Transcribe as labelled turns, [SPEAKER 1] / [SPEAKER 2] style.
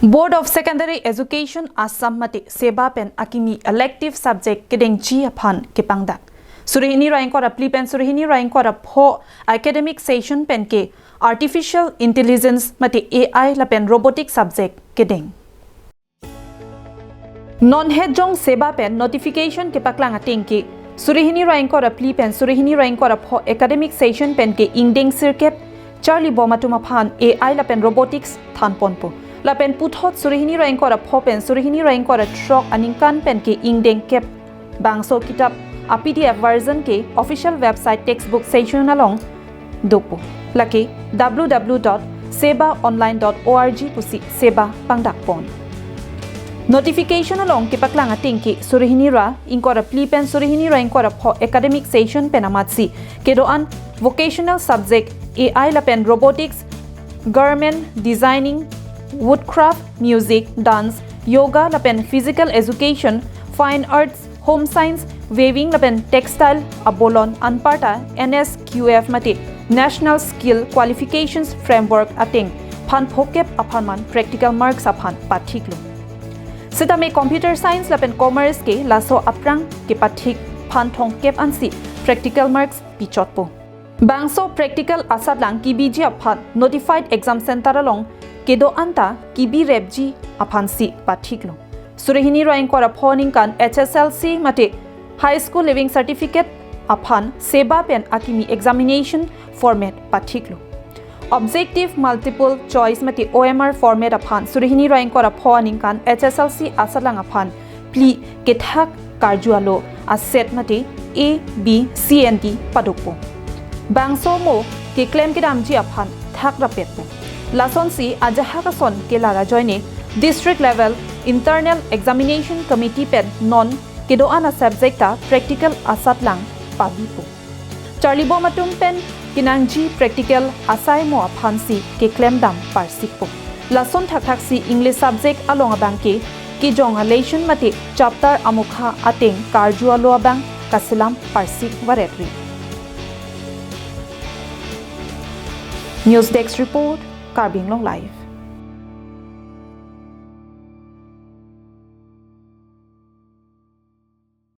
[SPEAKER 1] Board of Secondary Education Assam mati seba pen akimi elective subject kedeng chi aphan kipangdak. Surihini rain kora pen surihini rain kora pho academic session pen ke artificial intelligence mati AI la pen robotic subject kedeng. Non head jong seba pen notification ke paklang ating ke surihini rain kora pen surihini rain kora pho academic session pen ke ingdeng sirkep Charlie Bomatuma phan AI la pen robotics than ponpo. Lapen puthot surihini rain kora phopen surihini rain kora trok aningkan pen ke ingdeng kep bangso kitab a PDF version ke official website textbook session along dopo laki www.sebaonline.org pusi seba pangdak pon notification along ke paklang ating ke surihini ra inkora pen surihini rain kora pho academic session penamatsi kedoan vocational subject AI lapen robotics garment designing woodcraft, music, dance, yoga, lapen physical education, fine arts, home science, weaving, lapen textile, abolon, anparta, NSQF mati, National Skill Qualifications Framework ating, pan phokep apanman practical marks apan pathiklo. Sita me computer science lapen commerce ke laso aprang ke pathik pan thongkep ansi practical marks pichotpo. Bangso practical asad lang kibiji apan notified exam center along kedo anta kibi repji aphansi pathiklo surihini rain kora phoning kan HSLC mate high school living certificate aphan seba pen akimi examination format pathiklo objective multiple choice mate OMR format aphan surihini rain kora phoning kan HSLC asalang aphan pli kethak karjualo aset mate A B C and D padukpo bangso mo ke claim kidamji aphan thak rapetpo Lason si ajahakason ke lara joine district level internal examination committee pen non kedoana subjecta practical asat lang pabipo Charlie Bomatum pen kinangji practical asai mo aphansi ke claim dam parsikpo Lason thak si English subject along abangke ki jong relation mate chapter amukha ateng karju alo abang kasilam parsik waretri News Desk report Carbing Long Life